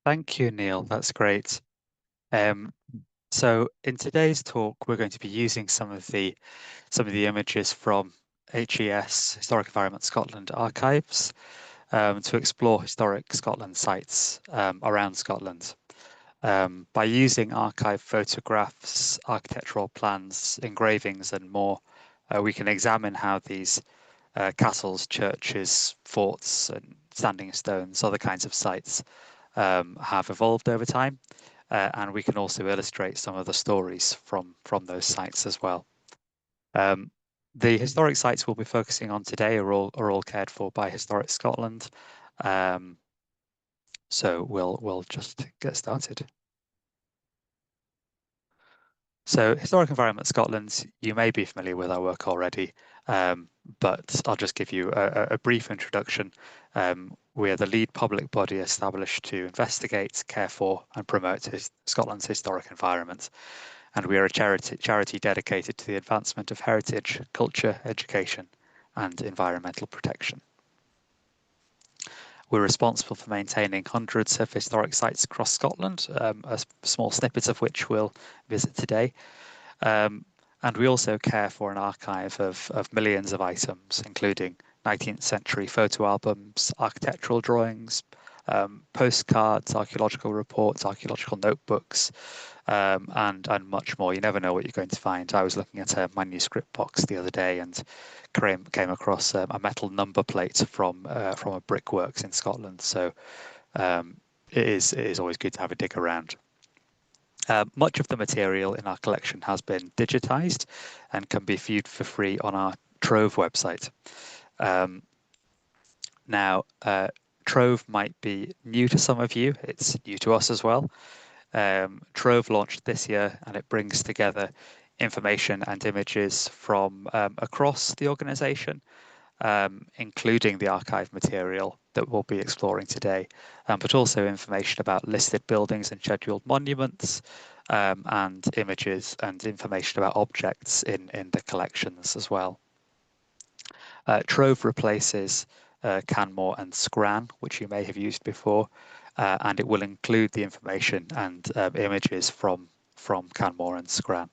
Thank you, Neil. That's great. Um, so in today's talk, we're going to be using some of the images from HES Historic Environment Scotland archives to explore historic Scotland sites around Scotland. By using archive photographs, architectural plans, engravings, and more, we can examine how these castles, churches, forts, and standing stones, other kinds of sites have evolved over time, and we can also illustrate some of the stories from those sites as well. The historic sites we'll be focusing on today are all cared for by Historic Scotland. So we'll just get started. So Historic Environment Scotland, you may be familiar with our work already, but I'll just give you a brief introduction. We are the lead public body established to investigate, care for, and promote Scotland's historic environment. And we are a charity dedicated to the advancement of heritage, culture, education, and environmental protection. We're responsible for maintaining hundreds of historic sites across Scotland, a small snippet of which we'll visit today. And we also care for an archive of millions of items, including 19th century photo albums, architectural drawings, postcards, archaeological reports, archaeological notebooks, and much more. You never know what you're going to find. I was looking at a manuscript box the other day and came across a metal number plate from a brickworks in Scotland. So it is always good to have a dig around. Much of the material in our collection has been digitized and can be viewed for free on our Trove website. Now, Trove might be new to some of you. It's new to us as well. Trove launched this year, and it brings together information and images from across the organization, including the archive material that we'll be exploring today, but also information about listed buildings and scheduled monuments, and images and information about objects in the collections as well. Trove replaces Canmore and Scran, which you may have used before, and it will include the information and images from Canmore and Scran.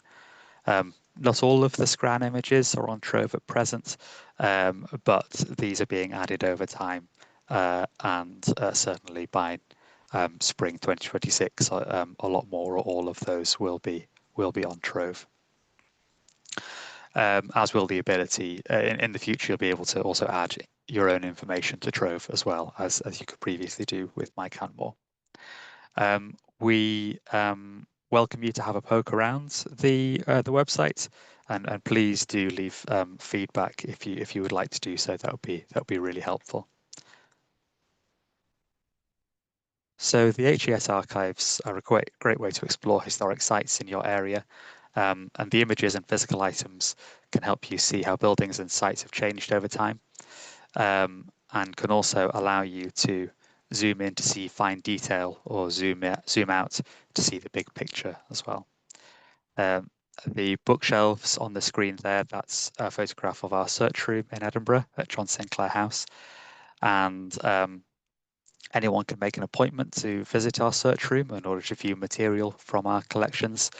Not all of the Scran images are on Trove at present, but these are being added over time, and certainly by spring 2026, a lot more or all of those will be on Trove. As will the ability in the future, you'll be able to also add your own information to Trove as well as you could previously do with My Canmore. We welcome you to have a poke around the website, and please do leave feedback if you would like to do so. That would be really helpful. So the HES archives are a great way to explore historic sites in your area, and the images and physical items can help you see how buildings and sites have changed over time, and can also allow you to zoom in to see fine detail or zoom out to see the big picture as well. The bookshelves on the screen there, that's a photograph of our search room in Edinburgh at John Sinclair House. And anyone can make an appointment to visit our search room in order to view material from our collections.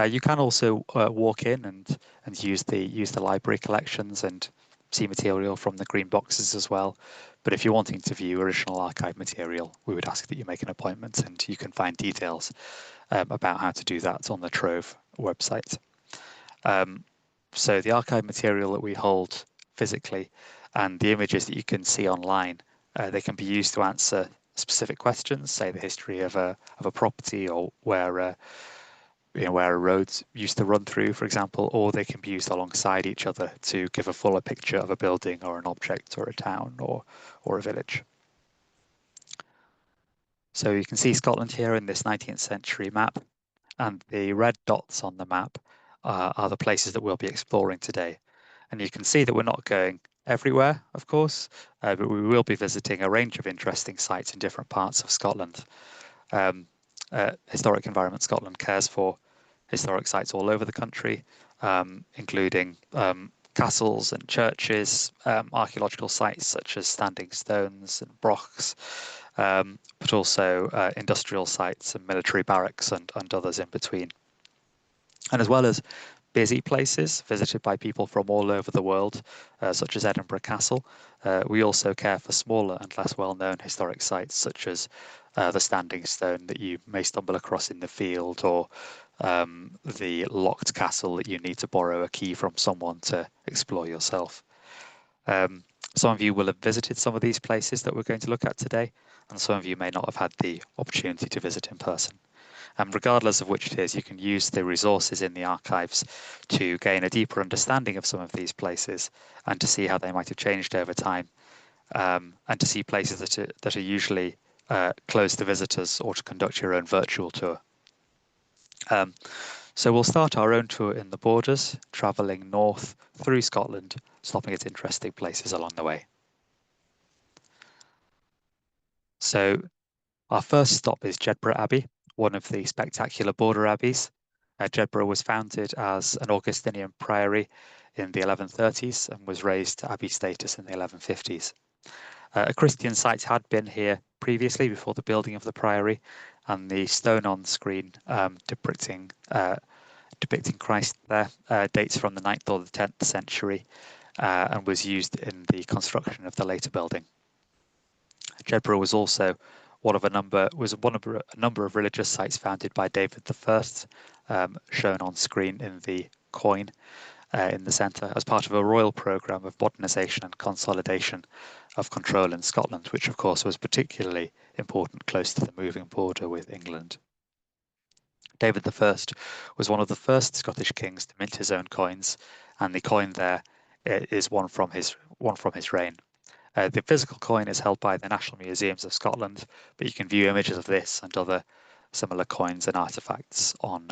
You can also walk in and use the library collections and see material from the green boxes as well. But if you're wanting to view original archive material, we would ask that you make an appointment, and you can find details about how to do that on the Trove website. So the archive material that we hold physically and the images that you can see online, they can be used to answer specific questions, say the history of a property or where a road used to run through, for example, or they can be used alongside each other to give a fuller picture of a building or an object or a town or a village. So you can see Scotland here in this 19th century map, and the red dots on the map are the places that we'll be exploring today. And you can see that we're not going everywhere, of course, but we will be visiting a range of interesting sites in different parts of Scotland. Historic Environment Scotland cares for historic sites all over the country, including castles and churches, archaeological sites such as standing stones and brochs, but also industrial sites and military barracks and others in between. And as well as busy places visited by people from all over the world, such as Edinburgh Castle, we also care for smaller and less well-known historic sites, such as the Standing Stone that you may stumble across in the field, or the locked castle that you need to borrow a key from someone to explore yourself. Some of you will have visited some of these places that we're going to look at today, and some of you may not have had the opportunity to visit in person. And regardless of which it is, you can use the resources in the archives to gain a deeper understanding of some of these places and to see how they might have changed over time, and to see places that are usually closed to visitors, or to conduct your own virtual tour. So we'll start our own tour in the Borders, travelling north through Scotland, stopping at interesting places along the way. So our first stop is Jedburgh Abbey, one of the spectacular border abbeys. Jedburgh was founded as an Augustinian priory in the 1130s and was raised to abbey status in the 1150s. A Christian site had been here previously before the building of the priory, and the stone on screen depicting Christ there dates from the 9th or the 10th century and was used in the construction of the later building. Jedburgh was also one of a number of religious sites founded by David I, shown on screen in the coin in the centre, as part of a royal programme of modernisation and consolidation of control in Scotland, which of course was particularly important close to the moving border with England. David I was one of the first Scottish kings to mint his own coins, and the coin there is one from his reign. The physical coin is held by the National Museums of Scotland, but you can view images of this and other similar coins and artifacts on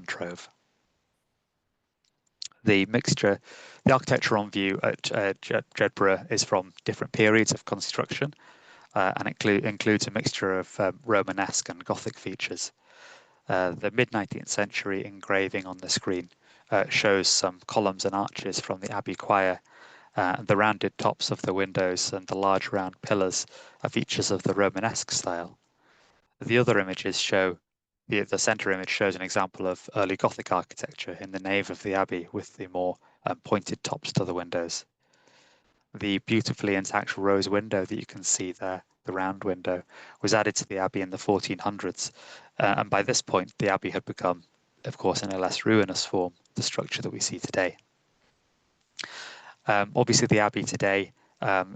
Trove. The architecture on view at Jedburgh is from different periods of construction, and includes a mixture of Romanesque and Gothic features. The mid-19th century engraving on the screen shows some columns and arches from the Abbey choir. The rounded tops of the windows and the large round pillars are features of the Romanesque style. The other images show, the centre image shows an example of early Gothic architecture in the nave of the Abbey with the more pointed tops to the windows. The beautifully intact rose window that you can see there, the round window, was added to the Abbey in the 1400s, and by this point the Abbey had become, of course, in a less ruinous form, the structure that we see today. Obviously, the Abbey today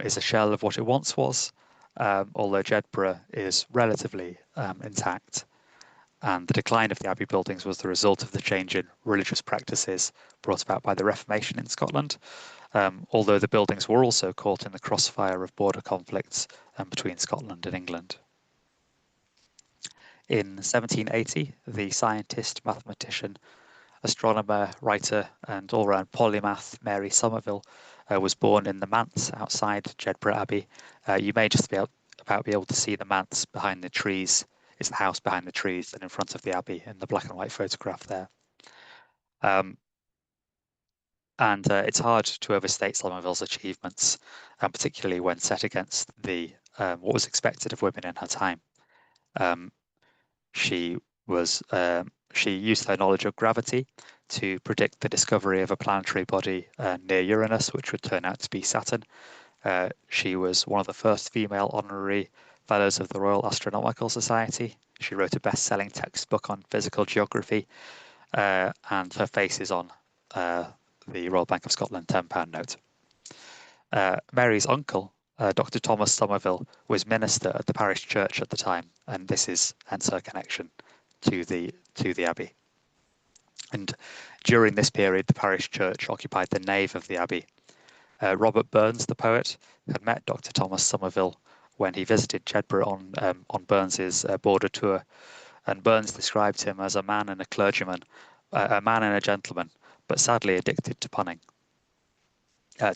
is a shell of what it once was, although Jedburgh is relatively intact. And the decline of the Abbey buildings was the result of the change in religious practices brought about by the Reformation in Scotland, although the buildings were also caught in the crossfire of border conflicts between Scotland and England. In 1780, the scientist, mathematician, astronomer, writer, and all-round polymath Mary Somerville was born in the manse outside Jedburgh Abbey. You may just be able to see the manse behind the trees. It's the house behind the trees and in front of the Abbey in the black and white photograph there. And it's hard to overstate Somerville's achievements, particularly when set against what was expected of women in her time. She used her knowledge of gravity to predict the discovery of a planetary body near Uranus, which would turn out to be Saturn. She was one of the first female honorary fellows of the Royal Astronomical Society. She wrote a best-selling textbook on physical geography, and her face is on the Royal Bank of Scotland £10 note. Mary's uncle, Dr. Thomas Somerville, was minister at the parish church at the time, and this is hence her connection to the Abbey. And during this period, the parish church occupied the nave of the Abbey. Robert Burns, the poet, had met Dr. Thomas Somerville when he visited Jedburgh on Burns's border tour, and Burns described him as a man and a clergyman, a man and a gentleman, but sadly addicted to punning.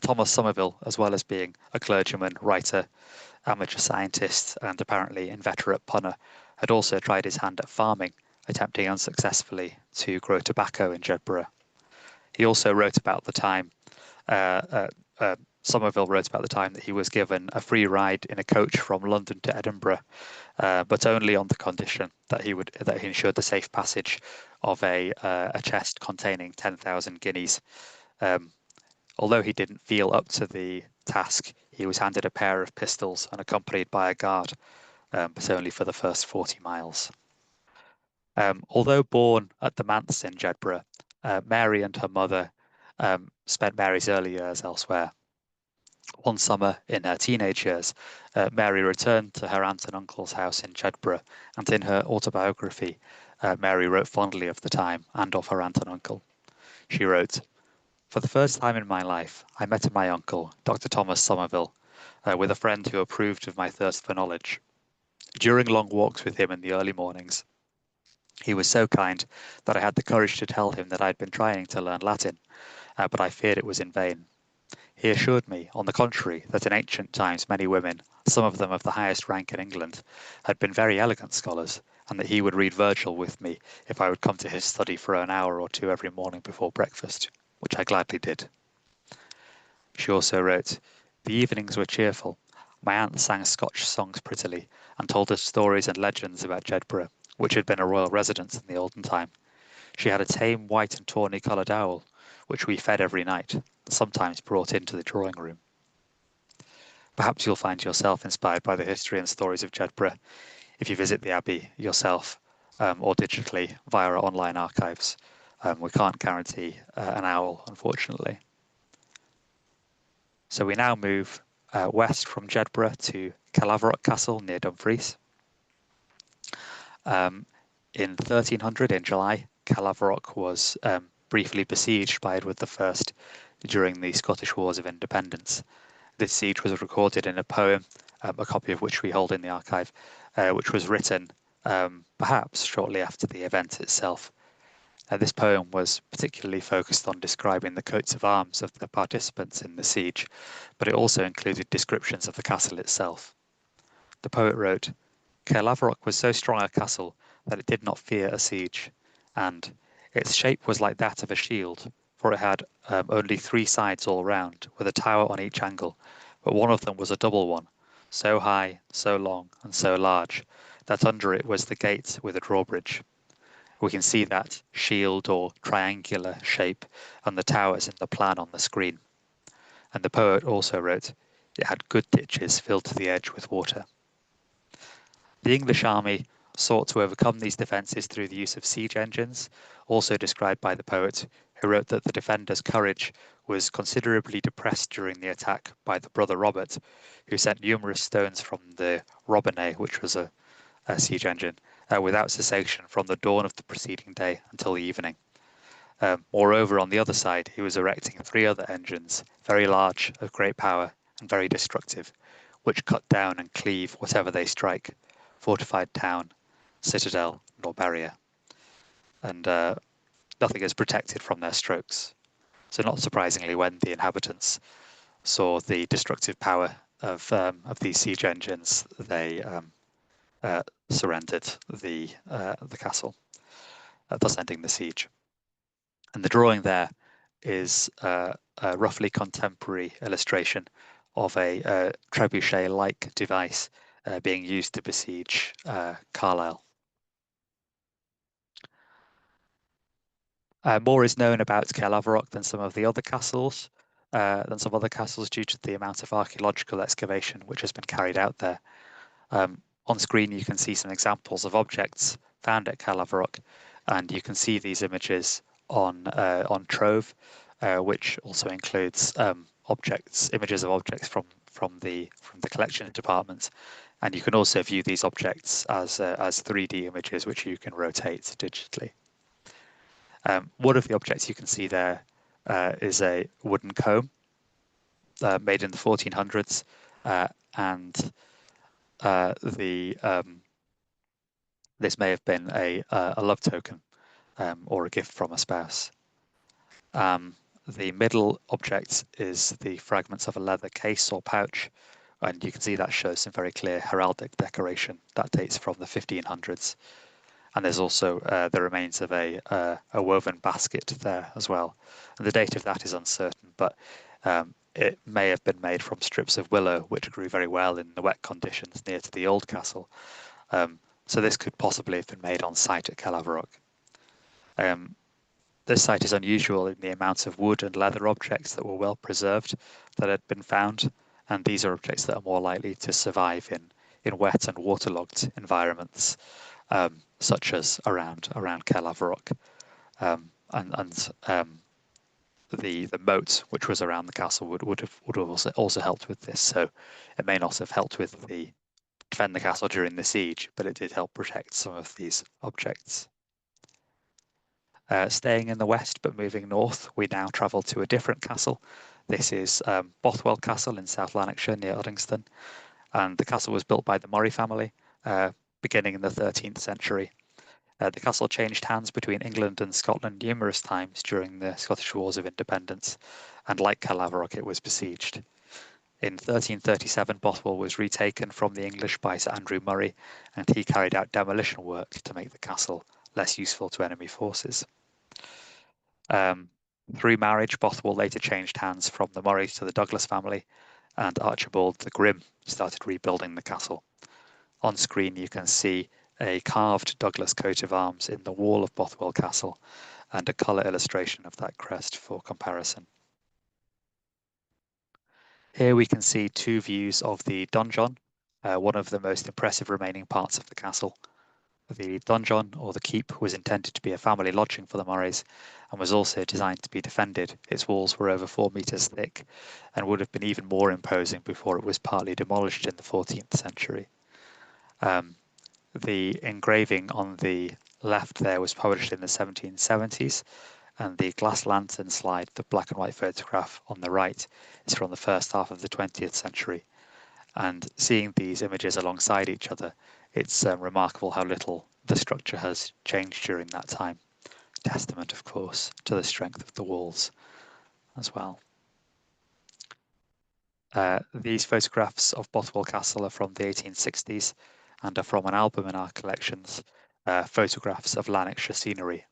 Thomas Somerville, as well as being a clergyman, writer, amateur scientist, and apparently inveterate punner, had also tried his hand at farming, attempting unsuccessfully to grow tobacco in Jedburgh. He also wrote about the time Somerville wrote about the time that he was given a free ride in a coach from London to Edinburgh, but only on the condition that he ensured the safe passage of a chest containing 10,000 guineas. Um, Although he didn't feel up to the task, he was handed a pair of pistols and accompanied by a guard, but only for the first 40 miles. Although born at the manse in Jedburgh, Mary and her mother spent Mary's early years elsewhere. One summer in her teenage years, Mary returned to her aunt and uncle's house in Jedburgh, and in her autobiography, Mary wrote fondly of the time and of her aunt and uncle. She wrote, "For the first time in my life, I met my uncle, Dr. Thomas Somerville, with a friend who approved of my thirst for knowledge. During long walks with him in the early mornings, he was so kind that I had the courage to tell him that I had been trying to learn Latin, but I feared it was in vain. He assured me, on the contrary, that in ancient times many women, some of them of the highest rank in England, had been very elegant scholars, and that he would read Virgil with me if I would come to his study for an hour or two every morning before breakfast, which I gladly did." She also wrote, "The evenings were cheerful. My aunt sang Scotch songs prettily, and told us stories and legends about Jedburgh, which had been a royal residence in the olden time. She had a tame white and tawny coloured owl, which we fed every night, and sometimes brought into the drawing room." Perhaps you'll find yourself inspired by the history and stories of Jedburgh if you visit the Abbey yourself, or digitally via our online archives. We can't guarantee an owl, unfortunately. So we now move west from Jedburgh to Caerlaverock Castle near Dumfries. In 1300, in July, Caerlaverock was briefly besieged by Edward I during the Scottish Wars of Independence. This siege was recorded in a poem, a copy of which we hold in the archive, which was written perhaps shortly after the event itself. This poem was particularly focused on describing the coats of arms of the participants in the siege, but it also included descriptions of the castle itself. The poet wrote, "Caerlaverock was so strong a castle that it did not fear a siege, and its shape was like that of a shield, for it had only 3 sides all round, with a tower on each angle, but one of them was a double one, so high, so long, and so large, that under it was the gate with a drawbridge. We can see that shield or triangular shape and the towers in the plan on the screen." And the poet also wrote, "It had good ditches filled to the edge with water." The English army sought to overcome these defences through the use of siege engines, also described by the poet, who wrote that the defenders' courage was considerably depressed during the attack by the brother Robert, who sent numerous stones from the Robinet, which was a siege engine, without cessation from the dawn of the preceding day until the evening. Moreover, on the other side, he was erecting 3 other engines, very large, of great power, and very destructive, which cut down and cleave whatever they strike, fortified town, citadel, nor barrier. And nothing is protected from their strokes. So not surprisingly, when the inhabitants saw the destructive power of these siege engines, they surrendered the castle, thus ending the siege. And the drawing there is a roughly contemporary illustration of a trebuchet-like device being used to besiege Carlisle. More is known about Caerlaverock than some other castles due to the amount of archaeological excavation which has been carried out there. On screen, you can see some examples of objects found at Caerlaverock, and you can see these images on Trove, which also includes images of objects from the collection department, and you can also view these objects as 3D images, which you can rotate digitally. One of the objects you can see there is a wooden comb made in the 1400s, and this may have been a love token or a gift from a spouse. The middle object is the fragments of a leather case or pouch, and you can see that shows some very clear heraldic decoration that dates from the 1500s. And there's also the remains of a woven basket there as well. And the date of that is uncertain, but it may have been made from strips of willow, which grew very well in the wet conditions near to the old castle. So this could possibly have been made on site at Caerlaverock. This site is unusual in the amount of wood and leather objects that were well preserved that had been found, and these are objects that are more likely to survive in wet and waterlogged environments, such as around Caerlaverock. The moat which was around the castle would have also helped with this. So it may not have helped with defend the castle during the siege, but it did help protect some of these objects. Staying in the west but moving north, we now travel to a different castle. This is Bothwell Castle in South Lanarkshire near Uddingston, and the castle was built by the Murray family beginning in the 13th century. The castle changed hands between England and Scotland numerous times during the Scottish Wars of Independence, and like Caerlaverock, it was besieged. In 1337, Bothwell was retaken from the English by Sir Andrew Murray, and he carried out demolition work to make the castle less useful to enemy forces. Through marriage, Bothwell later changed hands from the Murrays to the Douglas family, and Archibald the Grim started rebuilding the castle. On screen, you can see a carved Douglas coat of arms in the wall of Bothwell Castle, and a colour illustration of that crest for comparison. Here we can see two views of the donjon, one of the most impressive remaining parts of the castle. The donjon, or the keep, was intended to be a family lodging for the Murrays and was also designed to be defended. Its walls were over 4 meters thick and would have been even more imposing before it was partly demolished in the 14th century. The engraving on the left there was published in the 1770s, and the glass lantern slide, the black and white photograph on the right, is from the first half of the 20th century. And seeing these images alongside each other, it's remarkable how little the structure has changed during that time. Testament, of course, to the strength of the walls as well. These photographs of Bothwell Castle are from the 1860s and are from an album in our collections, photographs of Lanarkshire scenery.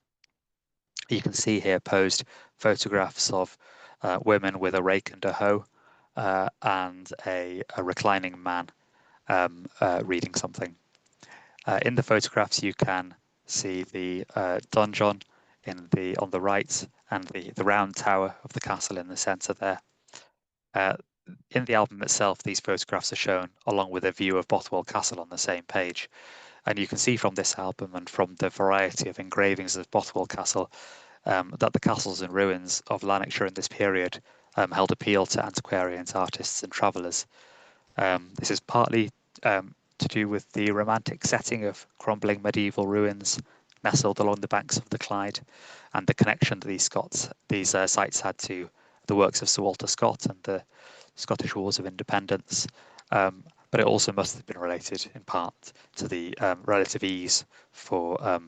You can see here posed photographs of women with a rake and a hoe, and a reclining man reading something. In the photographs, you can see the donjon on the right and the round tower of the castle in the centre there. In the album itself, these photographs are shown along with a view of Bothwell Castle on the same page. And you can see from this album and from the variety of engravings of Bothwell Castle that the castles and ruins of Lanarkshire in this period held appeal to antiquarians, artists and travellers. This is partly to do with the romantic setting of crumbling medieval ruins nestled along the banks of the Clyde, and the connection that these sites had to the works of Sir Walter Scott and the Scottish Wars of Independence. But it also must have been related in part to the relative ease for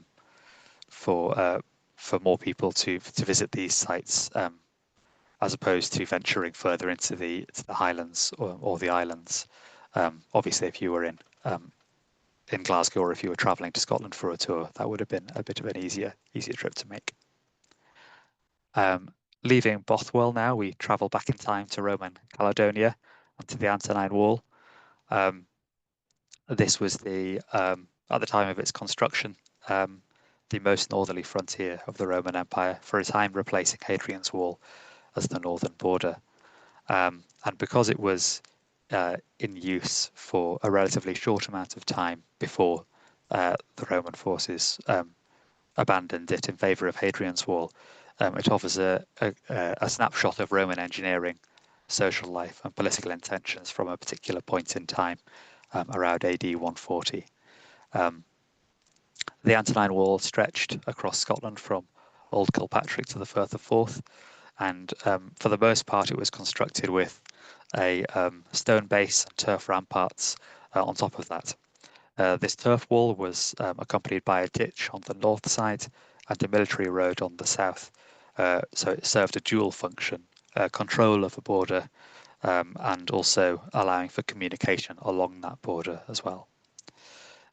more people to visit these sites, as opposed to venturing further into the Highlands or the islands. Obviously, if you were in Glasgow, or if you were travelling to Scotland for a tour, that would have been a bit of an easier trip to make. Leaving Bothwell now, we travel back in time to Roman Caledonia and to the Antonine Wall. This was at the time of its construction, the most northerly frontier of the Roman Empire, for a time replacing Hadrian's Wall as the northern border. And because it was in use for a relatively short amount of time before the Roman forces abandoned it in favour of Hadrian's Wall, it offers a snapshot of Roman engineering, social life and political intentions from a particular point in time, around AD 140. The Antonine Wall stretched across Scotland from Old Kilpatrick to the Firth of Forth, and for the most part it was constructed with a stone base and turf ramparts on top of that. This turf wall was accompanied by a ditch on the north side and a military road on the south, so it served a dual function, control of the border, and also allowing for communication along that border as well.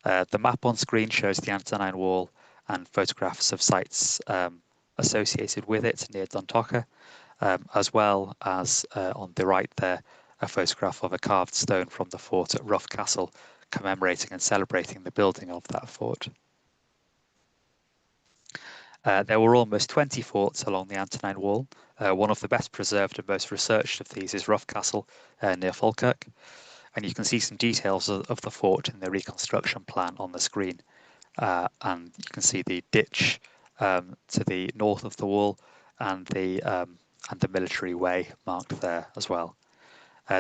The map on screen shows the Antonine Wall and photographs of sites associated with it near Duntocka, as well as on the right there, a photograph of a carved stone from the fort at Rough Castle, commemorating and celebrating the building of that fort. There were almost 20 forts along the Antonine Wall. One of the best preserved and most researched of these is Rough Castle near Falkirk, and you can see some details of the fort in the reconstruction plan on the screen. And you can see the ditch to the north of the wall and the military way marked there as well.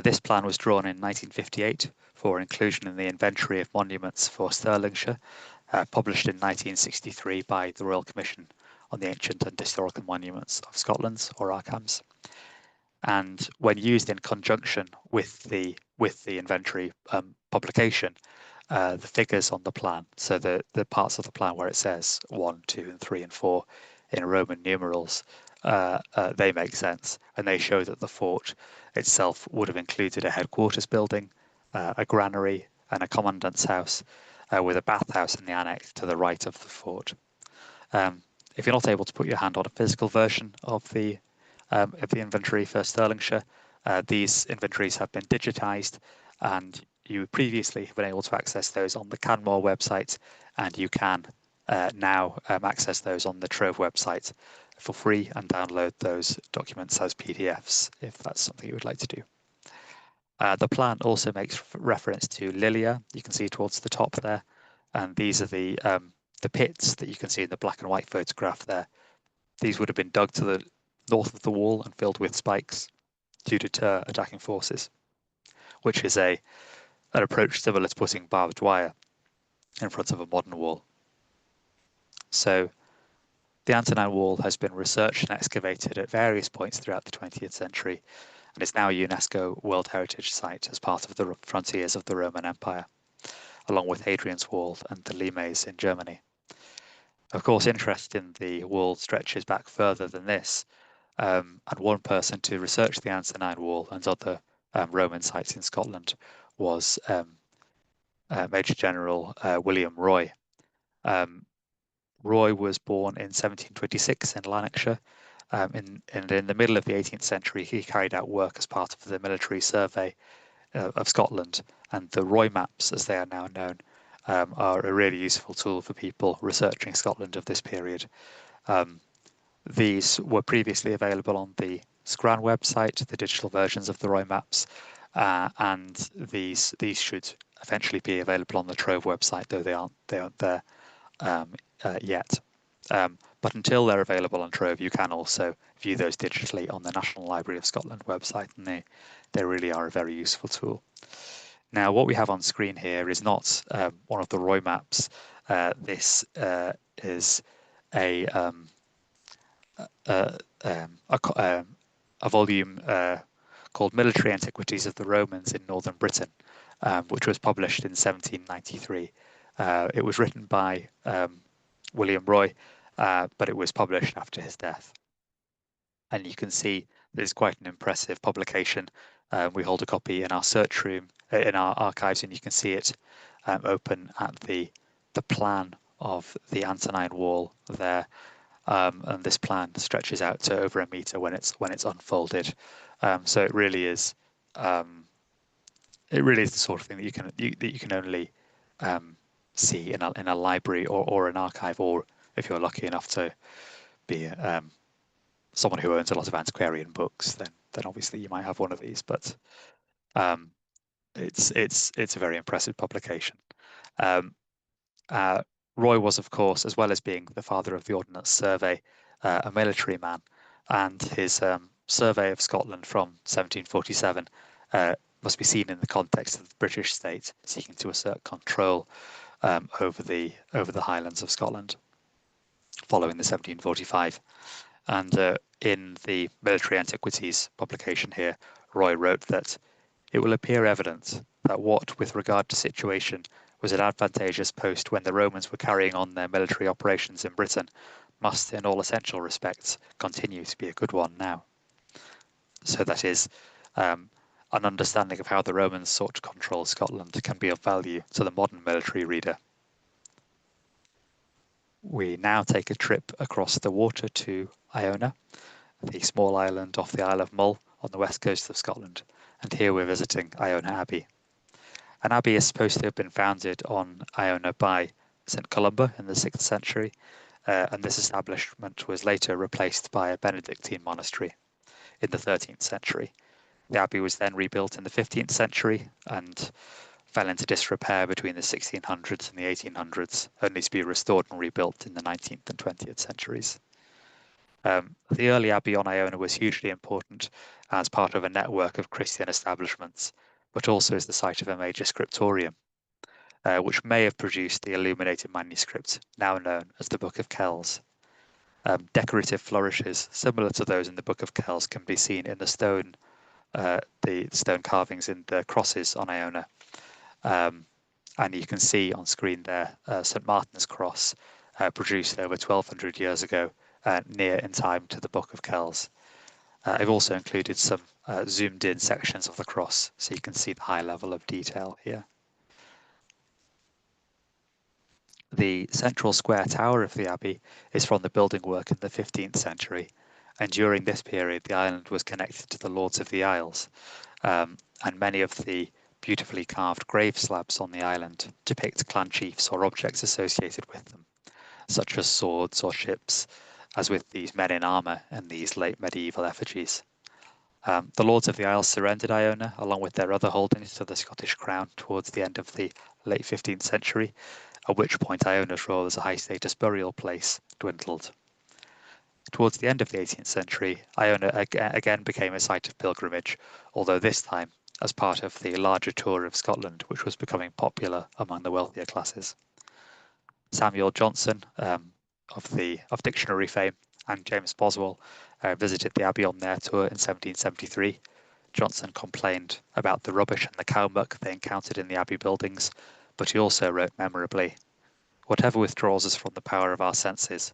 This plan was drawn in 1958 for inclusion in the Inventory of Monuments for Stirlingshire, published in 1963 by the Royal Commission on the Ancient and Historical Monuments of Scotland, or ARCAMS. And when used in conjunction with the inventory publication, the figures on the plan, so the parts of the plan where it says 1, 2, and 3, and 4 in Roman numerals, they make sense, and they show that the fort itself would have included a headquarters building, a granary, and a commandant's house, with a bathhouse in the annex to the right of the fort. If you're not able to put your hand on a physical version of the inventory for Stirlingshire, these inventories have been digitised, and you previously have been able to access those on the Canmore website, and you can now access those on the Trove website for free and download those documents as PDFs if that's something you would like to do. The plan also makes reference to Lilia. You can see towards the top there, and these are the pits that you can see in the black and white photograph there. These would have been dug to the north of the wall and filled with spikes to deter attacking forces, which is an approach similar to putting barbed wire in front of a modern wall. So the Antonine Wall has been researched and excavated at various points throughout the 20th century, and is now a UNESCO World Heritage Site as part of the frontiers of the Roman Empire, along with Hadrian's Wall and the Limes in Germany. Of course, interest in the wall stretches back further than this, and one person to research the Antonine Wall and other Roman sites in Scotland was Major General William Roy. Roy was born in 1726 in Lanarkshire, and in the middle of the 18th century he carried out work as part of the military survey of Scotland, and the Roy maps, as they are now known, are a really useful tool for people researching Scotland of this period. These were previously available on the Scran website, the digital versions of the Roy maps, and these should eventually be available on the Trove website, though they aren't there yet. But until they're available on Trove, you can also view those digitally on the National Library of Scotland website, and they really are a very useful tool. Now, what we have on screen here is not one of the Roy maps. This is a volume called Military Antiquities of the Romans in Northern Britain, which was published in 1793. It was written by William Roy, but it was published after his death. And you can see there's quite an impressive publication. We hold a copy in our search room, in our archives, and you can see it open at the plan of the Antonine Wall there. And this plan stretches out to over a meter when it's unfolded. So it really is the sort of thing that you can only see in a library or an archive, or if you're lucky enough to be someone who owns a lot of antiquarian books, then obviously you might have one of these. But it's a very impressive publication. Roy was, of course, as well as being the father of the Ordnance Survey, a military man, and his survey of Scotland from 1747 must be seen in the context of the British state seeking to assert control over the Highlands of Scotland following the 1745. And in the Military Antiquities publication here, Roy wrote that it will appear evident that what, with regard to situation, was an advantageous post when the Romans were carrying on their military operations in Britain, must in all essential respects continue to be a good one now. So that is, an understanding of how the Romans sought to control Scotland can be of value to the modern military reader. We now take a trip across the water to Iona. the small island off the Isle of Mull on the west coast of Scotland, and here we're visiting Iona Abbey. An abbey is supposed to have been founded on Iona by St Columba in the 6th century, and this establishment was later replaced by a Benedictine monastery in the 13th century. The abbey was then rebuilt in the 15th century and fell into disrepair between the 1600s and the 1800s, only to be restored and rebuilt in the 19th and 20th centuries. The early abbey on Iona was hugely important as part of a network of Christian establishments, but also as the site of a major scriptorium, which may have produced the illuminated manuscript now known as the Book of Kells. Decorative flourishes similar to those in the Book of Kells can be seen in the stone carvings in the crosses on Iona. And you can see on screen there St Martin's cross, produced over 1200 years ago, near in time to the Book of Kells. I've also included some zoomed in sections of the cross so you can see the high level of detail here. The central square tower of the abbey is from the building work in the 15th century, and during this period the island was connected to the Lords of the Isles, and many of the beautifully carved grave slabs on the island depict clan chiefs or objects associated with them, such as swords or ships, as with these men in armour and these late medieval effigies. The Lords of the Isles surrendered Iona along with their other holdings to the Scottish Crown towards the end of the late 15th century, at which point Iona's role as a high-status burial place dwindled. Towards the end of the 18th century, Iona again became a site of pilgrimage, although this time as part of the larger tour of Scotland, which was becoming popular among the wealthier classes. Samuel Johnson, of dictionary fame, and James Boswell visited the abbey on their tour in 1773. Johnson complained about the rubbish and the cow muck they encountered in the abbey buildings, but he also wrote memorably, "Whatever withdraws us from the power of our senses,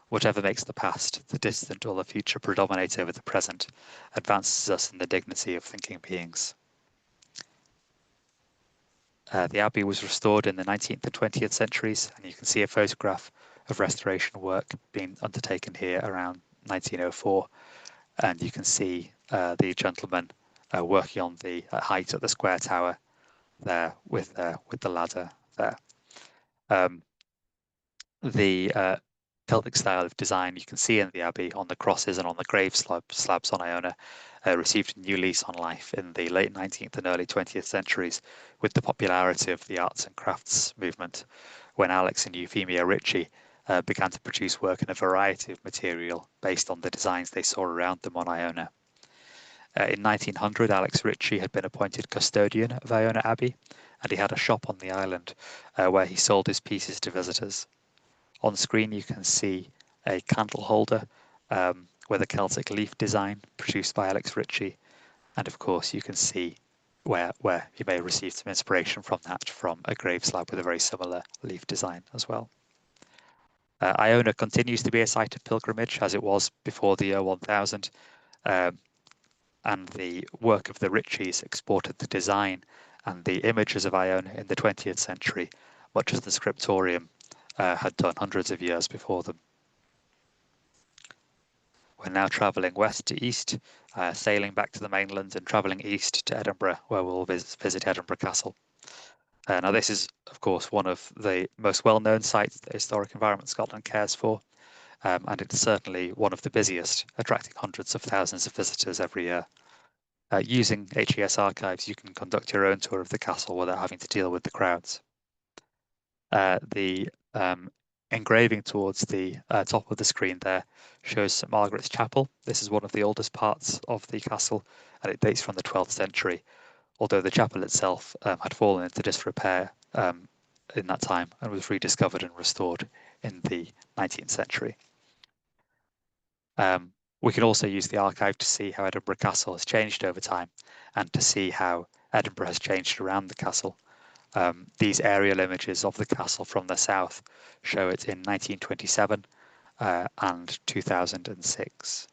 whatever makes the past, the distant, or the future predominate over the present, advances us in the dignity of thinking beings." The abbey was restored in the 19th and 20th centuries, and you can see a photograph of restoration work being undertaken here around 1904. And you can see the gentleman working on the height of the square tower there with the ladder there. The Celtic style of design you can see in the abbey on the crosses and on the grave slabs on Iona received a new lease on life in the late 19th and early 20th centuries with the popularity of the arts and crafts movement, when Alex and Euphemia Ritchie began to produce work in a variety of material based on the designs they saw around them on Iona. In 1900, Alex Ritchie had been appointed custodian of Iona Abbey, and he had a shop on the island where he sold his pieces to visitors. On screen, you can see a candle holder with a Celtic leaf design produced by Alex Ritchie. And of course, you can see where you may have received some inspiration from that from a grave slab with a very similar leaf design as well. Iona continues to be a site of pilgrimage as it was before the year 1000. And the work of the Ritchies exported the design and the images of Iona in the 20th century, much as the scriptorium had done hundreds of years before them. We're now travelling west to east, sailing back to the mainland and travelling east to Edinburgh, where we'll visit Edinburgh Castle. Now this is, of course, one of the most well-known sites that Historic Environment Scotland cares for, and it's certainly one of the busiest, attracting hundreds of thousands of visitors every year. Using HES Archives, you can conduct your own tour of the castle without having to deal with the crowds. The engraving towards the top of the screen there shows St Margaret's Chapel. This is one of the oldest parts of the castle, and it dates from the 12th century, although the chapel itself had fallen into disrepair in that time and was rediscovered and restored in the 19th century. We can also use the archive to see how Edinburgh Castle has changed over time and to see how Edinburgh has changed around the castle. These aerial images of the castle from the south show it in 1927 and 2006.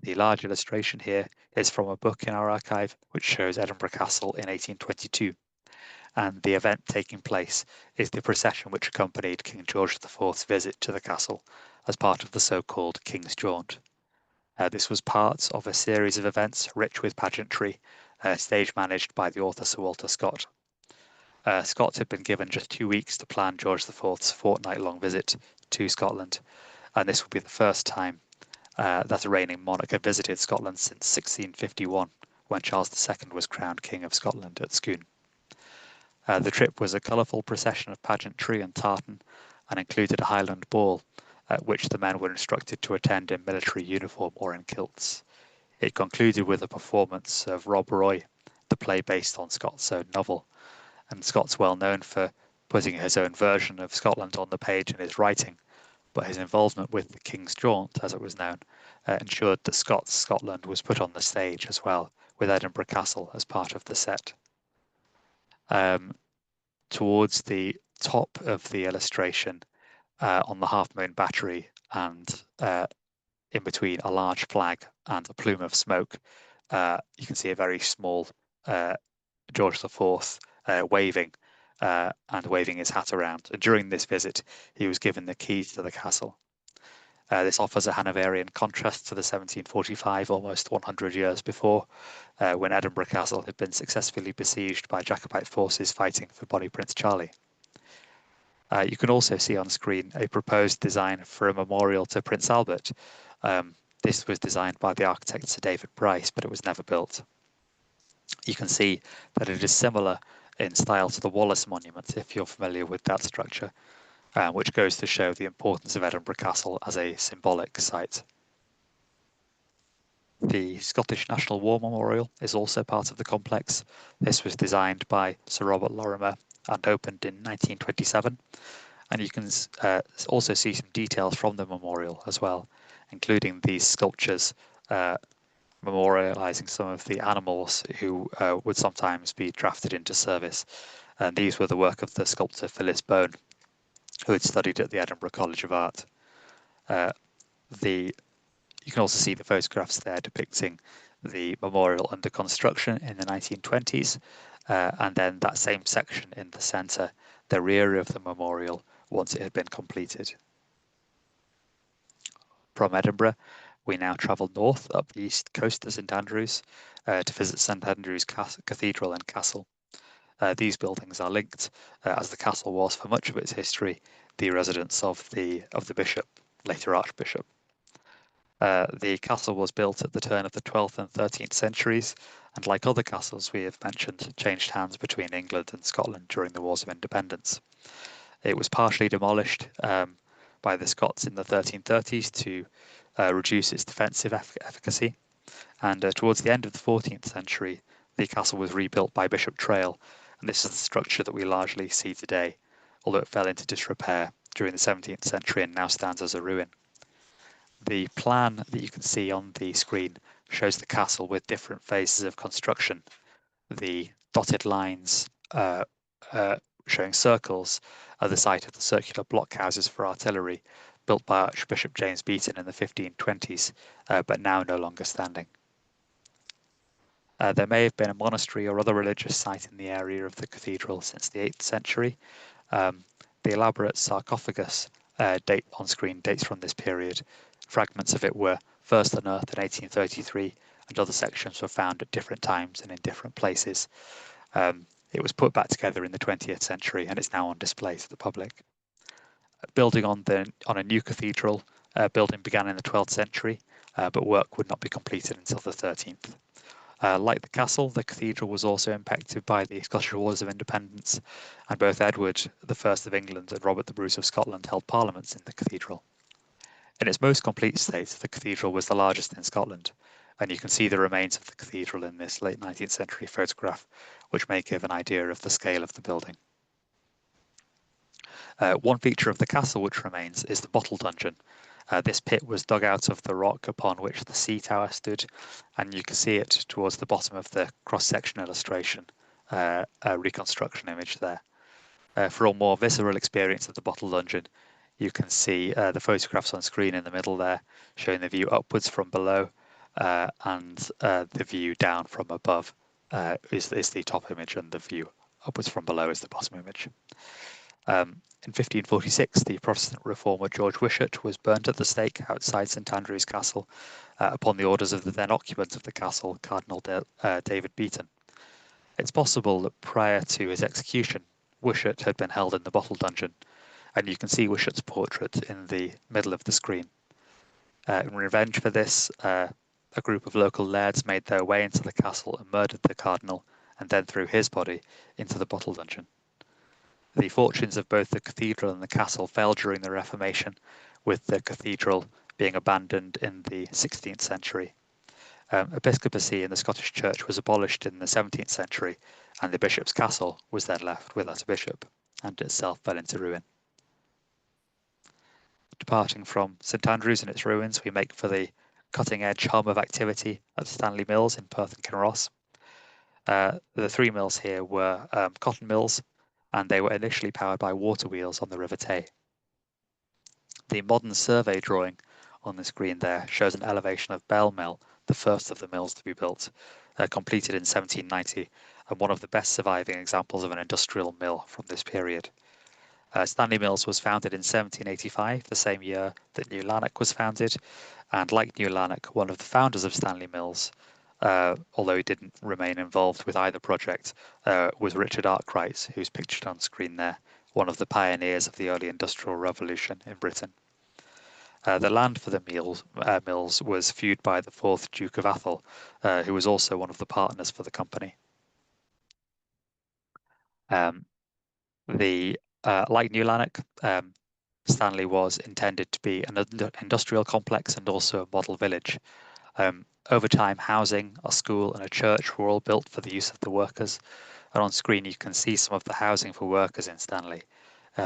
The large illustration here is from a book in our archive which shows Edinburgh Castle in 1822. and the event taking place is the procession which accompanied King George IV's visit to the castle as part of the so-called King's Jaunt. This was part of a series of events rich with pageantry, stage managed by the author Sir Walter Scott. Scott had been given just 2 weeks to plan George IV's fortnight-long visit to Scotland, and this would be the first time that a reigning monarch had visited Scotland since 1651, when Charles II was crowned King of Scotland at Scone. The trip was a colourful procession of pageantry and tartan, and included a Highland ball, at which the men were instructed to attend in military uniform or in kilts. It concluded with a performance of Rob Roy, the play based on Scott's own novel, and Scott's well known for putting his own version of Scotland on the page in his writing, but his involvement with the King's Jaunt, as it was known, ensured that Scott's Scotland was put on the stage as well, with Edinburgh Castle as part of the set. Towards the top of the illustration, on the Half Moon Battery, and in between a large flag and a plume of smoke, you can see a very small George IV waving his hat around. And during this visit, he was given the keys to the castle. This offers a Hanoverian contrast to the 1745, almost 100 years before, when Edinburgh Castle had been successfully besieged by Jacobite forces fighting for Bonnie Prince Charlie. You can also see on screen a proposed design for a memorial to Prince Albert. This was designed by the architect Sir David Bryce, but it was never built. You can see that it is similar in style to the Wallace Monument, if you're familiar with that structure, which goes to show the importance of Edinburgh Castle as a symbolic site. The Scottish National War Memorial is also part of the complex. This was designed by Sir Robert Lorimer and opened in 1927. And you can also see some details from the memorial as well, including these sculptures memorializing some of the animals who would sometimes be drafted into service. And these were the work of the sculptor Phyllis Bone, who had studied at the Edinburgh College of Art. You can also see the photographs there depicting the memorial under construction in the 1920s, and then that same section in the centre, the rear of the memorial, once it had been completed. From Edinburgh, we now travel north up the east coast to St Andrews to visit St Andrews Cathedral and Castle. These buildings are linked, as the castle was for much of its history the residence of the bishop, later Archbishop. The castle was built at the turn of the 12th and 13th centuries, and like other castles we have mentioned, changed hands between England and Scotland during the Wars of Independence. It was partially demolished by the Scots in the 1330s to reduce its defensive efficacy, and towards the end of the 14th century, the castle was rebuilt by Bishop Trail, and this is the structure that we largely see today, although it fell into disrepair during the 17th century and now stands as a ruin. The plan that you can see on the screen shows the castle with different phases of construction. The dotted lines showing circles are the site of the circular blockhouses for artillery built by Archbishop James Beaton in the 1520s, but now no longer standing. There may have been a monastery or other religious site in the area of the cathedral since the 8th century. The elaborate sarcophagus on screen dates from this period. Fragments of it were first unearthed in 1833, and other sections were found at different times and in different places. It was put back together in the 20th century, and it's now on display to the public. Building on a new cathedral, building began in the 12th century, but work would not be completed until the 13th. Like the castle, the cathedral was also impacted by the Scottish Wars of Independence, and both Edward I of England and Robert the Bruce of Scotland held parliaments in the cathedral. In its most complete state, the cathedral was the largest in Scotland, and you can see the remains of the cathedral in this late 19th century photograph, which may give an idea of the scale of the building. One feature of the castle which remains is the bottle dungeon. This pit was dug out of the rock upon which the sea tower stood, and you can see it towards the bottom of the cross-section illustration, a reconstruction image there. For a more visceral experience of the bottle dungeon, you can see the photographs on screen in the middle there, showing the view upwards from below, and the view down from above is the top image, and the view upwards from below is the bottom image. In 1546, the Protestant reformer George Wishart was burnt at the stake outside St Andrew's Castle upon the orders of the then occupant of the castle, Cardinal David Beaton. It's possible that prior to his execution, Wishart had been held in the bottle dungeon, and you can see Wishart's portrait in the middle of the screen. In revenge for this, a group of local lairds made their way into the castle and murdered the cardinal, and then threw his body into the bottle dungeon. The fortunes of both the cathedral and the castle fell during the Reformation, with the cathedral being abandoned in the 16th century. Episcopacy in the Scottish Church was abolished in the 17th century, and the bishop's castle was then left without a bishop, and itself fell into ruin. Departing from St Andrews and its ruins, we make for the cutting-edge hum of activity at the Stanley Mills in Perth and Kinross. The three mills here were cotton mills, and they were initially powered by water wheels on the River Tay. The modern survey drawing on the screen there shows an elevation of Bell Mill, the first of the mills to be built, completed in 1790, and one of the best surviving examples of an industrial mill from this period. Stanley Mills was founded in 1785, the same year that New Lanark was founded, and like New Lanark, one of the founders of Stanley Mills, although he didn't remain involved with either project, was Richard Arkwright, who's pictured on screen there, one of the pioneers of the early Industrial Revolution in Britain. The land for the mills was feud by the 4th Duke of Atholl, who was also one of the partners for the company. Like New Lanark, Stanley was intended to be an industrial complex and also a model village. Over time, housing, a school and a church were all built for the use of the workers. And on screen, you can see some of the housing for workers in Stanley.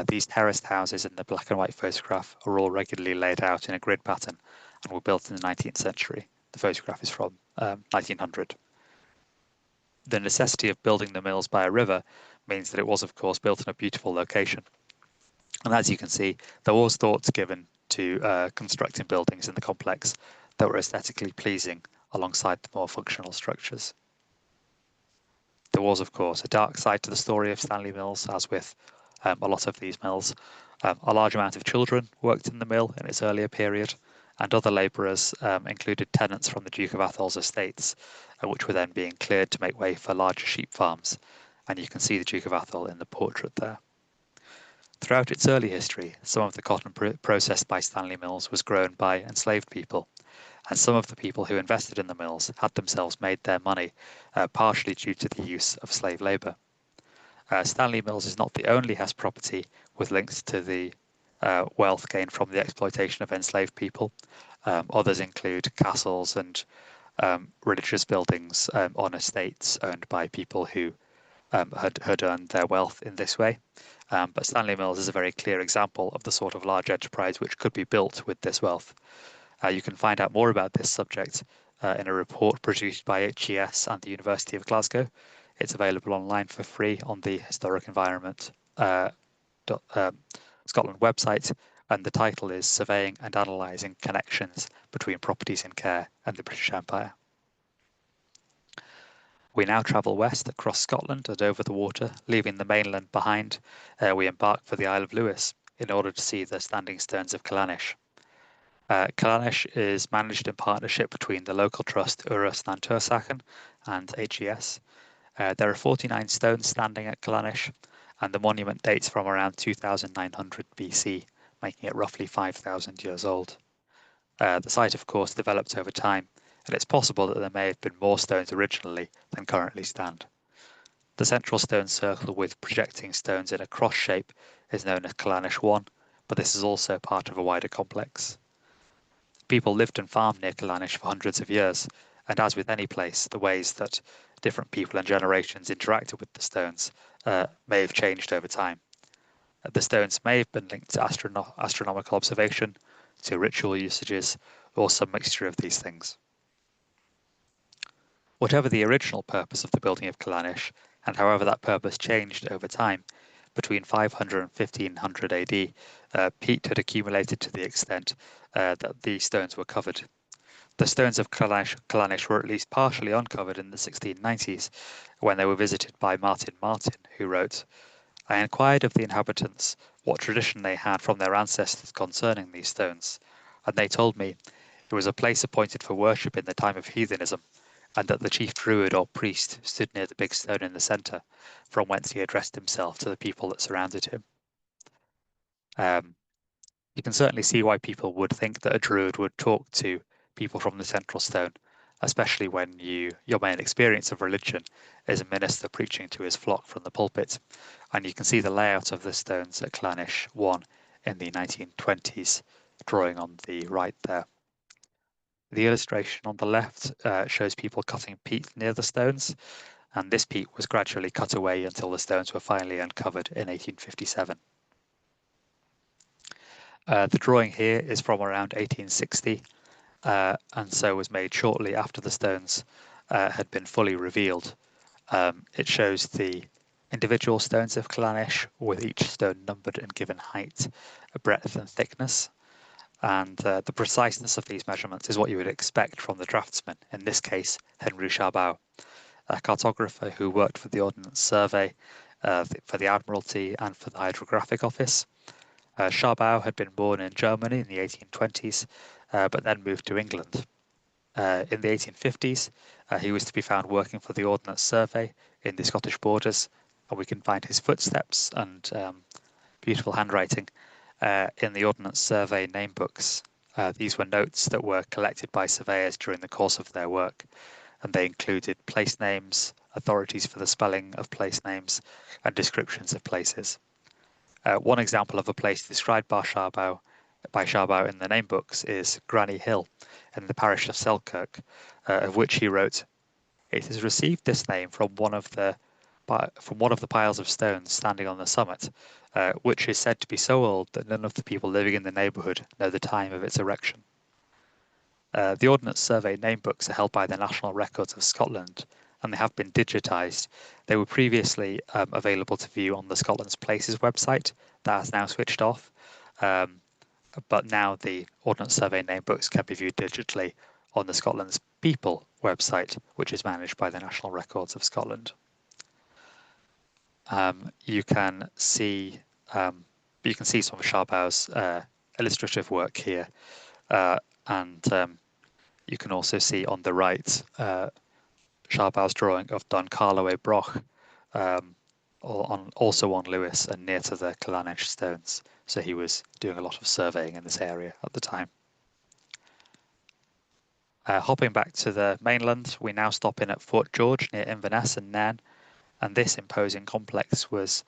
These terraced houses in the black and white photograph are all regularly laid out in a grid pattern and were built in the 19th century. The photograph is from 1900. The necessity of building the mills by a river means that it was, of course, built in a beautiful location. And as you can see, there was thought given to constructing buildings in the complex that were aesthetically pleasing alongside the more functional structures. There was, of course, a dark side to the story of Stanley Mills, as with a lot of these mills. A large amount of children worked in the mill in its earlier period, and other labourers included tenants from the Duke of Atholl's estates, which were then being cleared to make way for larger sheep farms. And you can see the Duke of Atholl in the portrait there. Throughout its early history, some of the cotton processed by Stanley Mills was grown by enslaved people, and some of the people who invested in the mills had themselves made their money, partially due to the use of slave labour. Stanley Mills is not the only HES property with links to the wealth gained from the exploitation of enslaved people. Others include castles and religious buildings on estates owned by people who had earned their wealth in this way. But Stanley Mills is a very clear example of the sort of large enterprise which could be built with this wealth. You can find out more about this subject in a report produced by HES and the University of Glasgow. It's available online for free on the Historic Environment Scotland website, and the title is Surveying and Analysing Connections Between Properties in Care and the British Empire. We now travel west across Scotland and over the water, leaving the mainland behind. We embark for the Isle of Lewis in order to see the standing stones of Calanais. Calanais is managed in partnership between the local trust Uras na Tursachan and HES. There are 49 stones standing at Calanais, and the monument dates from around 2900 BC, making it roughly 5,000 years old. The site, of course, developed over time, and it's possible that there may have been more stones originally than currently stand. The central stone circle with projecting stones in a cross shape is known as Calanais 1, but this is also part of a wider complex. People lived and farmed near Calanais for hundreds of years, and as with any place, the ways that different people and generations interacted with the stones may have changed over time. The stones may have been linked to astronomical observation, to ritual usages, or some mixture of these things. Whatever the original purpose of the building of Calanais, and however that purpose changed over time, between 500 and 1500 AD, peat had accumulated to the extent that these stones were covered. The stones of Calanais were at least partially uncovered in the 1690s when they were visited by Martin Martin, who wrote, "I inquired of the inhabitants what tradition they had from their ancestors concerning these stones, and they told me it was a place appointed for worship in the time of heathenism, and that the chief druid or priest stood near the big stone in the centre, from whence he addressed himself to the people that surrounded him." Um, you can certainly see why people would think that a druid would talk to people from the central stone, especially when your main experience of religion is a minister preaching to his flock from the pulpit. And you can see the layout of the stones at Calanais 1 in the 1920s, drawing on the right there. The illustration on the left shows people cutting peat near the stones, and this peat was gradually cut away until the stones were finally uncovered in 1857. The drawing here is from around 1860, and so was made shortly after the stones had been fully revealed. It shows the individual stones of Calanais, with each stone numbered and given height, breadth, and thickness. And the preciseness of these measurements is what you would expect from the draftsman, in this case, Henry Chabot, a cartographer who worked for the Ordnance Survey, for the Admiralty, and for the Hydrographic Office. Chabot had been born in Germany in the 1820s, but then moved to England. In the 1850s, he was to be found working for the Ordnance Survey in the Scottish borders, and we can find his footsteps and beautiful handwriting in the Ordnance Survey name books. These were notes that were collected by surveyors during the course of their work, and they included place names, authorities for the spelling of place names, and descriptions of places. One example of a place described by Chabot in the name books is Granny Hill in the parish of Selkirk, of which he wrote, "It has received this name from one of the piles of stones standing on the summit, which is said to be so old that none of the people living in the neighbourhood know the time of its erection." The Ordnance Survey name books are held by the National Records of Scotland, and they have been digitised. They were previously available to view on the Scotland's Places website. That has now switched off, but now the Ordnance Survey name books can be viewed digitally on the Scotland's People website, which is managed by the National Records of Scotland. You can see some of Chabot's illustrative work here, and you can also see on the right Chabot's drawing of Don Caerlaverock, also on Lewis and near to the Calanais stones. So he was doing a lot of surveying in this area at the time. Hopping back to the mainland, we now stop in at Fort George near Inverness and Nairn, and this imposing complex was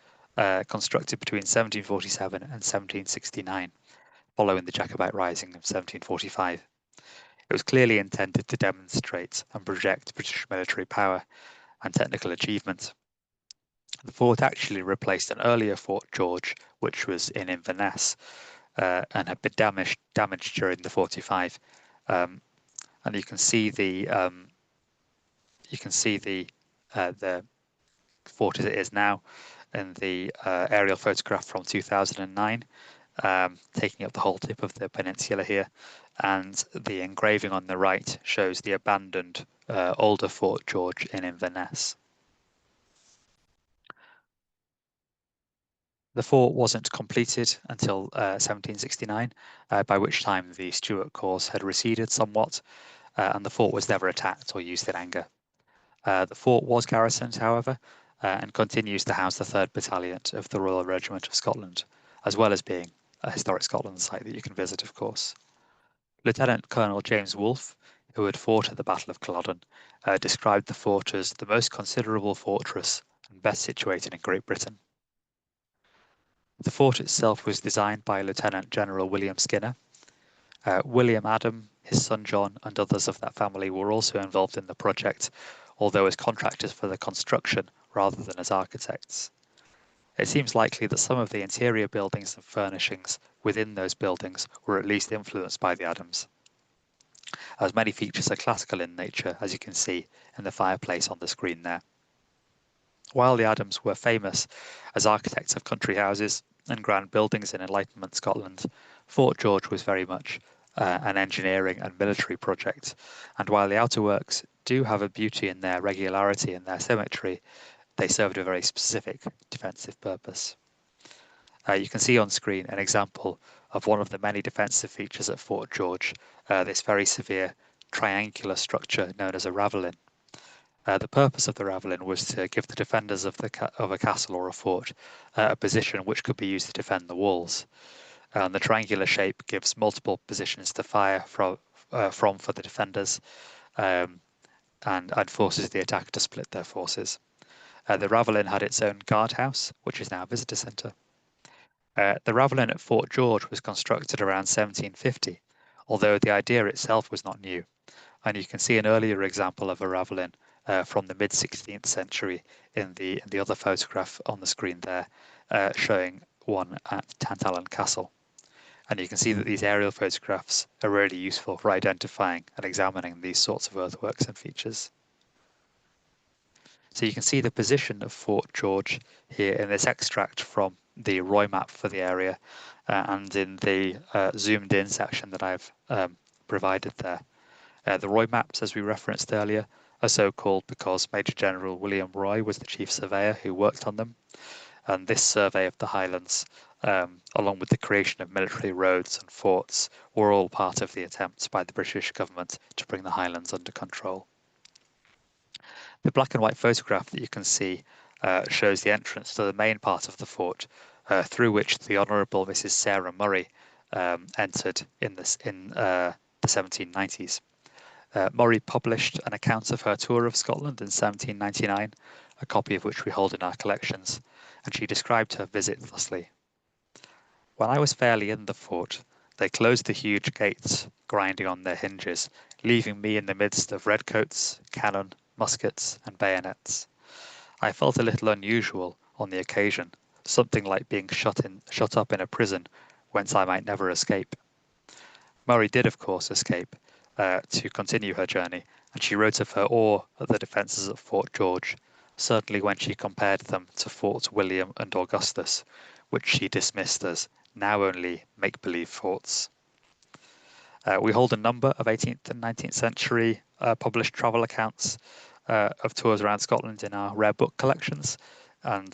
constructed between 1747 and 1769, following the Jacobite Rising of 1745. It was clearly intended to demonstrate and project British military power and technical achievement. The fort actually replaced an earlier Fort George, which was in Inverness, and had been damaged during the 45. And you can see the fort as it is now in the aerial photograph from 2009, taking up the whole tip of the peninsula here. And the engraving on the right shows the abandoned older Fort George in Inverness. The fort wasn't completed until 1769, by which time the Stuart corps had receded somewhat, and the fort was never attacked or used in anger. The fort was garrisoned, however, and continues to house the 3rd Battalion of the Royal Regiment of Scotland, as well as being a historic Scotland site that you can visit, of course. Lieutenant Colonel James Wolfe, who had fought at the Battle of Culloden, described the fort as the most considerable fortress and best situated in Great Britain. The fort itself was designed by Lieutenant General William Skinner. William Adam, his son John, and others of that family were also involved in the project, although as contractors for the construction rather than as architects. It seems likely that some of the interior buildings and furnishings within those buildings were at least influenced by the Adams, as many features are classical in nature, as you can see in the fireplace on the screen there. While the Adams were famous as architects of country houses and grand buildings in Enlightenment Scotland, Fort George was very much an engineering and military project. And while the outer works do have a beauty in their regularity and their symmetry, they served a very specific defensive purpose. You can see on screen an example of one of the many defensive features at Fort George, this very severe triangular structure known as a ravelin. The purpose of the ravelin was to give the defenders of a castle or a fort a position which could be used to defend the walls. And the triangular shape gives multiple positions to fire from for the defenders, and forces the attacker to split their forces. The ravelin had its own guardhouse, which is now a visitor centre. The ravelin at Fort George was constructed around 1750, although the idea itself was not new. And you can see an earlier example of a ravelin from the mid-16th century in the other photograph on the screen there, showing one at Tantallon Castle. And you can see that these aerial photographs are really useful for identifying and examining these sorts of earthworks and features. So you can see the position of Fort George here in this extract from the Roy map for the area, and in the zoomed in section that I've provided there. The Roy maps, as we referenced earlier, are so called because Major General William Roy was the chief surveyor who worked on them. And this survey of the Highlands, along with the creation of military roads and forts, were all part of the attempts by the British government to bring the Highlands under control. The black and white photograph that you can see shows the entrance to the main part of the fort, through which the Honourable Mrs. Sarah Murray entered in the 1790s. Murray published an account of her tour of Scotland in 1799, a copy of which we hold in our collections, and she described her visit thusly. When I was fairly in the fort, they closed the huge gates, grinding on their hinges, leaving me in the midst of redcoats, cannon, muskets, and bayonets. I felt a little unusual on the occasion, something like being shut up in a prison whence I might never escape. Murray did, of course, escape to continue her journey, and she wrote of her awe at the defences of Fort George, certainly when she compared them to Forts William and Augustus, which she dismissed as now only make-believe forts. We hold a number of 18th and 19th century published travel accounts of tours around Scotland in our rare book collections, and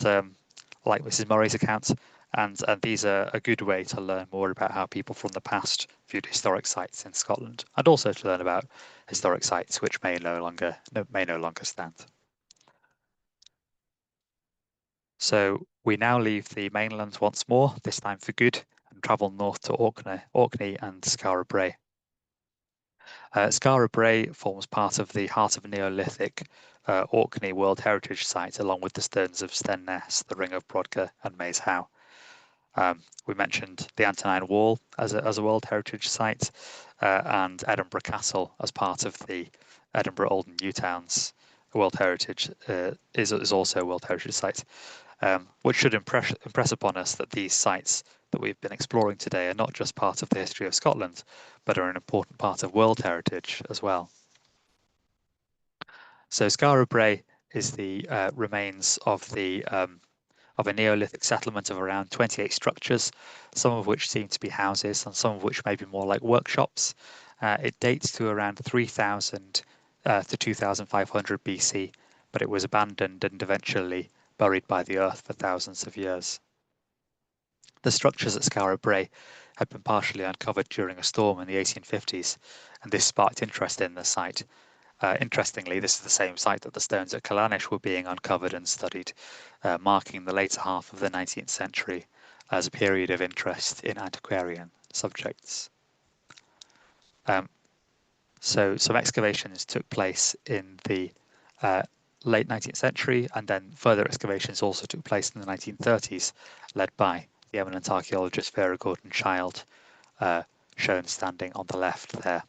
like Mrs. Murray's account, and these are a good way to learn more about how people from the past viewed historic sites in Scotland, and also to learn about historic sites which may no longer stand. So we now leave the mainland once more, this time for good, and travel north to Orkney and Skara Brae. Skara Brae forms part of the Heart of Neolithic Orkney World Heritage Site, along with the stones of Stenness, the Ring of Brodgar, and Maes Howe. We mentioned the Antonine Wall as a World Heritage Site, and Edinburgh Castle as part of the Edinburgh Old and New Towns World Heritage is also a World Heritage Site, which should impress upon us that these sites that we've been exploring today are not just part of the history of Scotland, but are an important part of World Heritage as well. So Skara Brae is the remains of a Neolithic settlement of around 28 structures, some of which seem to be houses and some of which may be more like workshops. It dates to around 3000 to 2500 BC, but it was abandoned and eventually buried by the earth for thousands of years. The structures at Skara Brae had been partially uncovered during a storm in the 1850s, and this sparked interest in the site. Interestingly, this is the same site that the stones at Calanais were being uncovered and studied, marking the later half of the 19th century as a period of interest in antiquarian subjects. So some excavations took place in the late 19th century, and then further excavations also took place in the 1930s, led by the eminent archaeologist Vera Gordon-Childe, shown standing on the left there.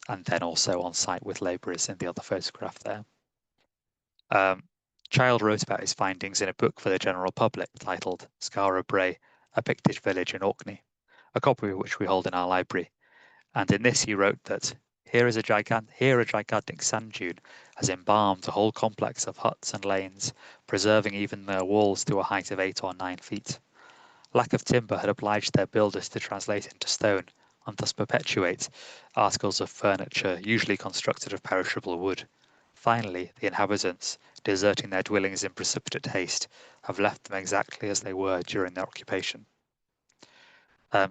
And then also on site with labourers in the other photograph there. Childe wrote about his findings in a book for the general public titled Skara Brae, a Pictish Village in Orkney, a copy of which we hold in our library. And in this he wrote that here a gigantic sand dune has embalmed a whole complex of huts and lanes, preserving even their walls to a height of 8 or 9 feet. Lack of timber had obliged their builders to translate into stone and thus perpetuate articles of furniture usually constructed of perishable wood. Finally, the inhabitants, deserting their dwellings in precipitate haste, have left them exactly as they were during their occupation.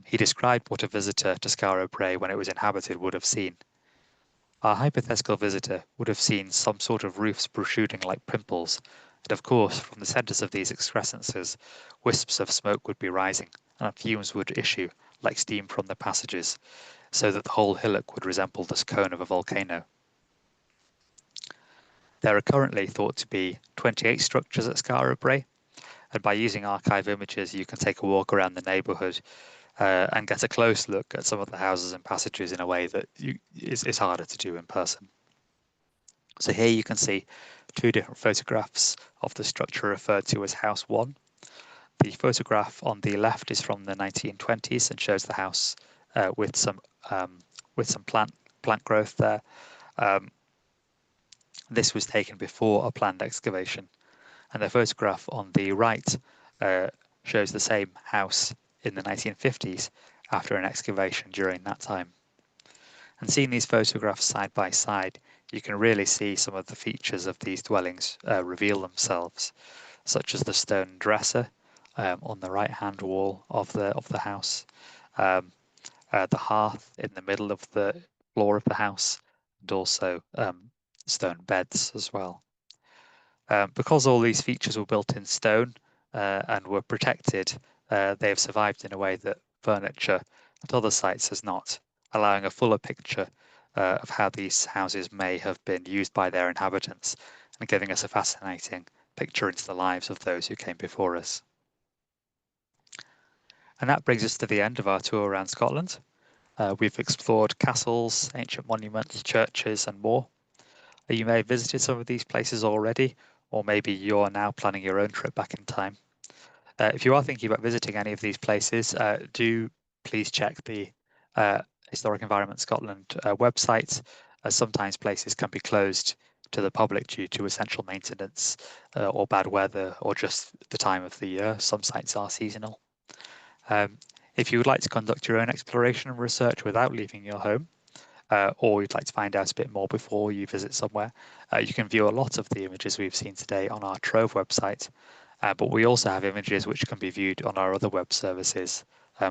He described what a visitor to Skara Brae when it was inhabited would have seen. Our hypothetical visitor would have seen some sort of roofs protruding like pimples, and of course, from the centres of these excrescences, wisps of smoke would be rising, and fumes would issue, like steam from the passages, so that the whole hillock would resemble the cone of a volcano. There are currently thought to be 28 structures at Skara Brae, and by using archive images, you can take a walk around the neighbourhood and get a close look at some of the houses and passages in a way that is harder to do in person. So here you can see two different photographs of the structure referred to as House 1. The photograph on the left is from the 1920s and shows the house with some plant growth there. This was taken before a planned excavation, and the photograph on the right shows the same house in the 1950s after an excavation during that time. And seeing these photographs side by side, you can really see some of the features of these dwellings reveal themselves, such as the stone dresser on the right-hand wall of the house, the hearth in the middle of the floor of the house, and also stone beds as well. Because all these features were built in stone and were protected, they have survived in a way that furniture at other sites has not, allowing a fuller picture of how these houses may have been used by their inhabitants and giving us a fascinating picture into the lives of those who came before us. And that brings us to the end of our tour around Scotland. We've explored castles, ancient monuments, churches, and more. You may have visited some of these places already, or maybe you're now planning your own trip back in time. If you are thinking about visiting any of these places, do please check the Historic Environment Scotland website, as sometimes places can be closed to the public due to essential maintenance or bad weather or just the time of the year. Some sites are seasonal. If you would like to conduct your own exploration and research without leaving your home, or you'd like to find out a bit more before you visit somewhere, you can view a lot of the images we've seen today on our Trove website, but we also have images which can be viewed on our other web services,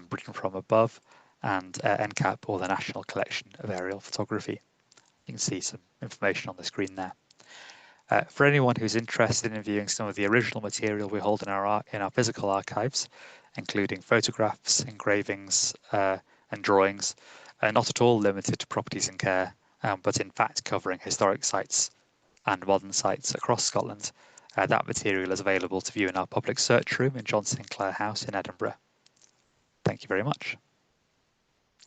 Britain from Above and NCAP, or the National Collection of Aerial Photography. You can see some information on the screen there. For anyone who's interested in viewing some of the original material we hold in our physical archives, including photographs, engravings, and drawings, not at all limited to properties in care, but in fact covering historic sites and modern sites across Scotland. That material is available to view in our public search room in John Sinclair House in Edinburgh. Thank you very much.